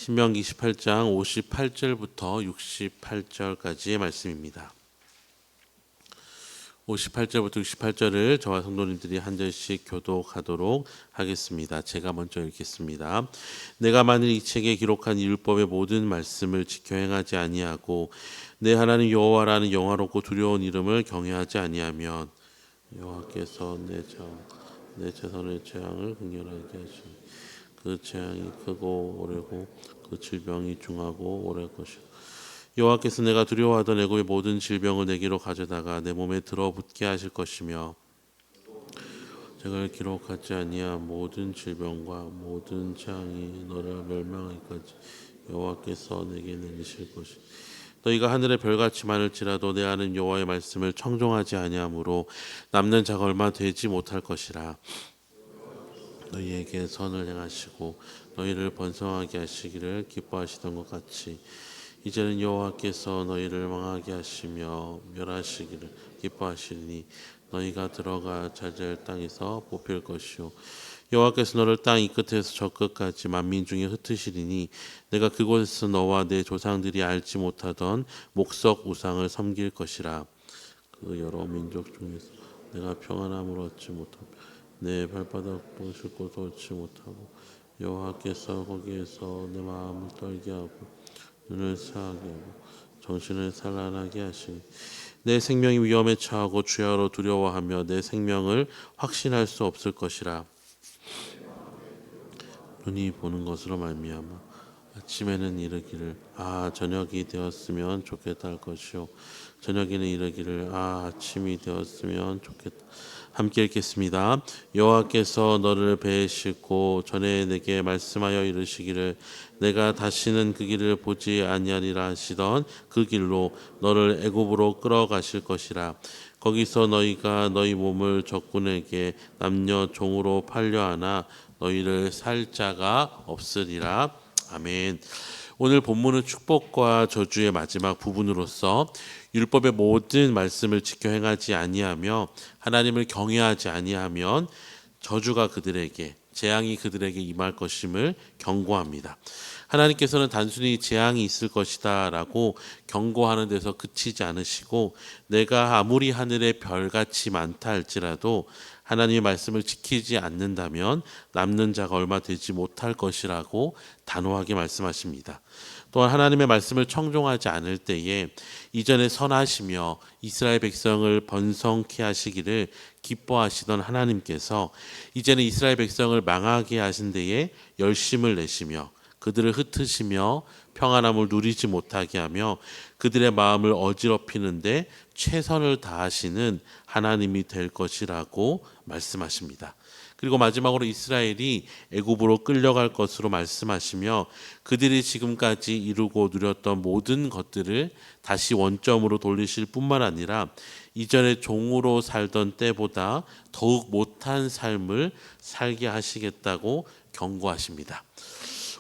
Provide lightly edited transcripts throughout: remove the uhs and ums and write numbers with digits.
신명기 28장 58절부터 68절까지의 말씀입니다. 58절부터 68절을 저와 성도님들이 한 절씩 교독하도록 하겠습니다. 제가 먼저 읽겠습니다. 내가 만일 이 책에 기록한 율법의 모든 말씀을 지켜 행하지 아니하고 내 하나님 여호와라는 영화롭고 두려운 이름을 경외하지 아니하면 여호와께서 내 자손의 재앙을 긍휼하게 하시니 그 재앙이 크고 오래고 그 질병이 중하고 오래 것이라. 여호와께서 내가 두려워하던 애굽의 모든 질병을 내게로 가져다가 내 몸에 들어붙게 하실 것이며 제가 기록하지 아니한 모든 질병과 모든 재앙이 너를 멸망하기까지 여호와께서 내게 내리실 것이니 너희가 하늘의 별같이 많을지라도 내 아는 여호와의 말씀을 청종하지 아니하므로 남는 자가 얼마 되지 못할 것이라. 너희에게 선을 행하시고 너희를 번성하게 하시기를 기뻐하시던 것 같이 이제는 여호와께서 너희를 망하게 하시며 멸하시기를 기뻐하시리니 너희가 들어가 차지할 땅에서 뽑힐 것이요 여호와께서 너를 땅 이 끝에서 저 끝까지 만민 중에 흩으시리니 내가 그곳에서 너와 내 조상들이 알지 못하던 목석 우상을 섬길 것이라. 그 여러 민족 중에서 내가 평안함을 얻지 못하며 내 발바닥 보실 곳을 얻지 못하고 여호와께서 거기에서 내 마음을 떨게 하고 눈을 새하게 하고 정신을 산란하게 하시니 내 생명이 위험에 처하고 주야로 두려워하며 내 생명을 확신할 수 없을 것이라. 눈이 보는 것으로 말미암아 아침에는 이르기를 저녁이 되었으면 좋겠다 할 것이요 저녁에는 이르기를 아침이 되었으면 좋겠다. 함께 읽겠습니다. 여호와께서 너를 배에 싣고 전에 내게 말씀하여 이르시기를 내가 다시는 그 길을 보지 아니하리라 하시던 그 길로 너를 애굽으로 끌어가실 것이라. 거기서 너희가 너희 몸을 적군에게 남녀 종으로 팔려 하나 너희를 살 자가 없으리라. 아멘. 오늘 본문은 축복과 저주의 마지막 부분으로서 율법의 모든 말씀을 지켜 행하지 아니하며 하나님을 경외하지 아니하면 저주가 그들에게 재앙이 그들에게 임할 것임을 경고합니다. 하나님께서는 단순히 재앙이 있을 것이다 라고 경고하는 데서 그치지 않으시고 내가 아무리 하늘의 별같이 많다 할지라도 하나님의 말씀을 지키지 않는다면 남는 자가 얼마 되지 못할 것이라고 단호하게 말씀하십니다. 또한 하나님의 말씀을 청종하지 않을 때에 이전에 선하시며 이스라엘 백성을 번성케 하시기를 기뻐하시던 하나님께서 이제는 이스라엘 백성을 망하게 하신 데에 열심을 내시며 그들을 흩으시며 평안함을 누리지 못하게 하며 그들의 마음을 어지럽히는데 최선을 다하시는 하나님이 될 것이라고 말씀하십니다. 그리고 마지막으로 이스라엘이 애굽으로 끌려갈 것으로 말씀하시며 그들이 지금까지 이루고 누렸던 모든 것들을 다시 원점으로 돌리실 뿐만 아니라 이전에 종으로 살던 때보다 더욱 못한 삶을 살게 하시겠다고 경고하십니다.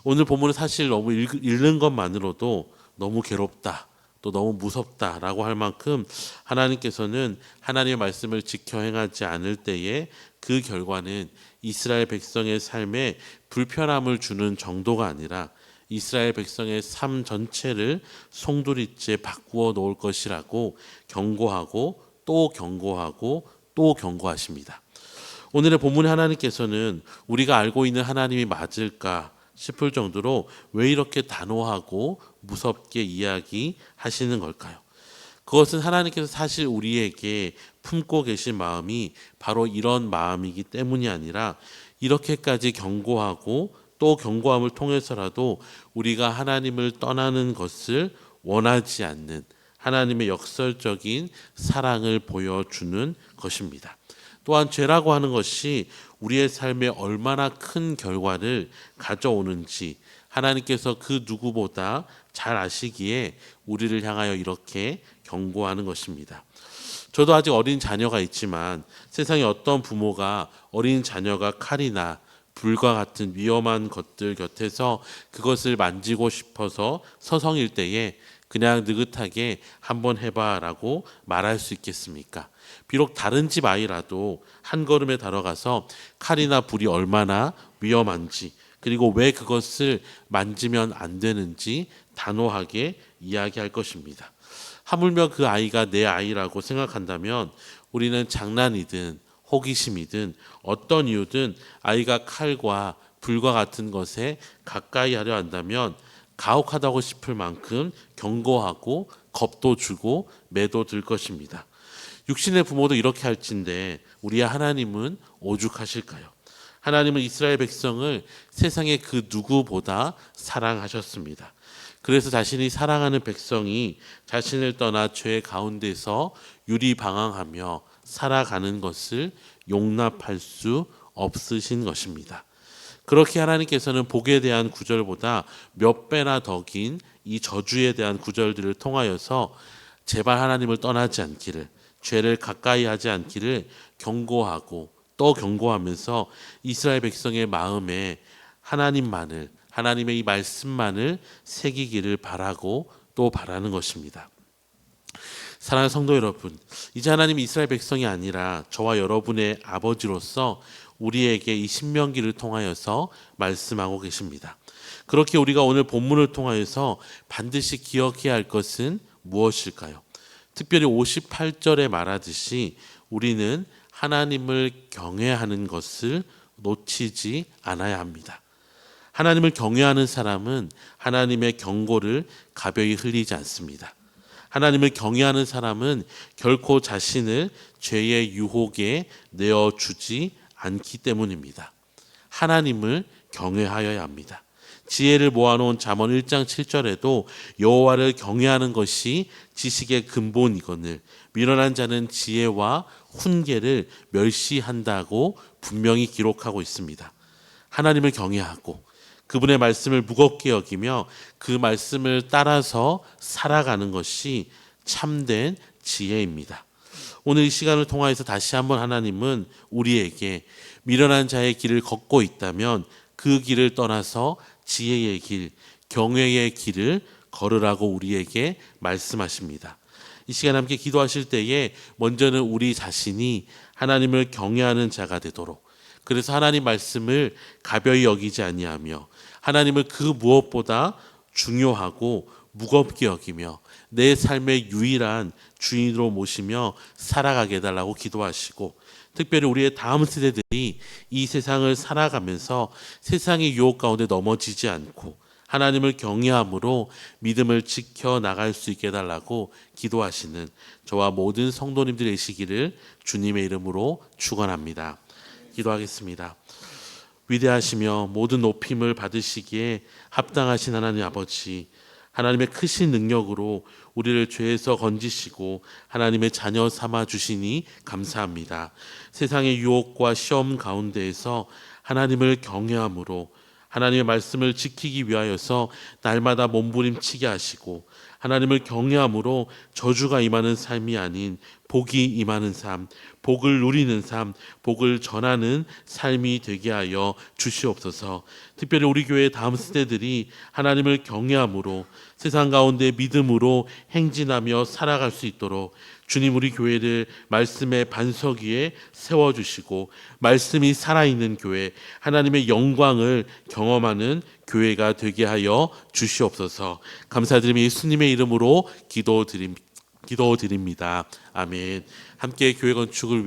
오늘 본문은 사실 너무 읽는 것만으로도 너무 괴롭다, 또 너무 무섭다라고 할 만큼 하나님께서는 하나님의 말씀을 지켜 행하지 않을 때에 그 결과는 이스라엘 백성의 삶에 불편함을 주는 정도가 아니라 이스라엘 백성의 삶 전체를 송두리째 바꾸어 놓을 것이라고 경고하고 또 경고하고 또 경고하십니다. 오늘의 본문의 하나님께서는 우리가 알고 있는 하나님이 맞을까 싶을 정도로 왜 이렇게 단호하고 무섭게 이야기하시는 걸까요? 그것은 하나님께서 사실 우리에게 품고 계신 마음이 바로 이런 마음이기 때문이 아니라 이렇게까지 경고하고 또 경고함을 통해서라도 우리가 하나님을 떠나는 것을 원하지 않는 하나님의 역설적인 사랑을 보여주는 것입니다. 또한 죄라고 하는 것이 우리의 삶에 얼마나 큰 결과를 가져오는지 하나님께서 그 누구보다 잘 아시기에 우리를 향하여 이렇게 경고하는 것입니다. 저도 아직 어린 자녀가 있지만 세상에 어떤 부모가 어린 자녀가 칼이나 불과 같은 위험한 것들 곁에서 그것을 만지고 싶어서 서성일 때에 그냥 느긋하게 한번 해봐라고 말할 수 있겠습니까? 비록 다른 집 아이라도 한 걸음에 다가가서 칼이나 불이 얼마나 위험한지 그리고 왜 그것을 만지면 안 되는지 단호하게 이야기할 것입니다. 하물며 그 아이가 내 아이라고 생각한다면 우리는 장난이든 호기심이든 어떤 이유든 아이가 칼과 불과 같은 것에 가까이 하려 한다면 가혹하다고 싶을 만큼 경고하고 겁도 주고 매도 들 것입니다. 육신의 부모도 이렇게 할진데 우리의 하나님은 오죽하실까요? 하나님은 이스라엘 백성을 세상의 그 누구보다 사랑하셨습니다. 그래서 자신이 사랑하는 백성이 자신을 떠나 죄 가운데서 유리방황하며 살아가는 것을 용납할 수 없으신 것입니다. 그렇게 하나님께서는 복에 대한 구절보다 몇 배나 더 긴 이 저주에 대한 구절들을 통하여서 제발 하나님을 떠나지 않기를, 죄를 가까이 하지 않기를 경고하고 또 경고하면서 이스라엘 백성의 마음에 하나님만을, 하나님의 이 말씀만을 새기기를 바라고 또 바라는 것입니다. 사랑하는 성도 여러분, 이제 하나님이 이스라엘 백성이 아니라 저와 여러분의 아버지로서 우리에게 이 신명기를 통하여서 말씀하고 계십니다. 그렇게 우리가 오늘 본문을 통하여서 반드시 기억해야 할 것은 무엇일까요? 특별히 58절에 말하듯이 우리는 하나님을 경외하는 것을 놓치지 않아야 합니다. 하나님을 경외하는 사람은 하나님의 경고를 가벼이 흘리지 않습니다. 하나님을 경외하는 사람은 결코 자신을 죄의 유혹에 내어주지 않기 때문입니다. 하나님을 경외하여야 합니다. 지혜를 모아놓은 잠언 1장 7절에도 여호와를 경외하는 것이 지식의 근본이거늘 미련한 자는 지혜와 훈계를 멸시한다고 분명히 기록하고 있습니다. 하나님을 경외하고 그분의 말씀을 무겁게 여기며 그 말씀을 따라서 살아가는 것이 참된 지혜입니다. 오늘 이 시간을 통하여서 다시 한번 하나님은 우리에게 미련한 자의 길을 걷고 있다면 그 길을 떠나서 지혜의 길, 경외의 길을 걸으라고 우리에게 말씀하십니다. 이 시간 함께 기도하실 때에 먼저는 우리 자신이 하나님을 경외하는 자가 되도록, 그래서 하나님 말씀을 가벼이 여기지 아니하며 하나님을 그 무엇보다 중요하고 무겁게 여기며 내 삶의 유일한 주인으로 모시며 살아가게 해달라고 기도하시고, 특별히 우리의 다음 세대들이 이 세상을 살아가면서 세상의 유혹 가운데 넘어지지 않고 하나님을 경외함으로 믿음을 지켜나갈 수 있게 해달라고 기도하시는 저와 모든 성도님들 되시기를 주님의 이름으로 축원합니다. 기도하겠습니다. 위대하시며 모든 높임을 받으시기에 합당하신 하나님 아버지, 하나님의 크신 능력으로 우리를 죄에서 건지시고 하나님의 자녀 삼아 주시니 감사합니다. 세상의 유혹과 시험 가운데에서 하나님을 경외함으로 하나님의 말씀을 지키기 위하여서 날마다 몸부림치게 하시고 하나님을 경외함으로 저주가 임하는 삶이 아닌 복이 임하는 삶, 복을 누리는 삶, 복을 전하는 삶이 되게 하여 주시옵소서. 특별히 우리 교회의 다음 세대들이 하나님을 경외함으로 세상 가운데 믿음으로 행진하며 살아갈 수 있도록 주님, 우리 교회를 말씀의 반석 위에 세워주시고 말씀이 살아있는 교회, 하나님의 영광을 경험하는 교회가 되게 하여 주시옵소서. 감사드리며 예수님의 이름으로 기도드립니다. 아멘. 함께 교회 건축을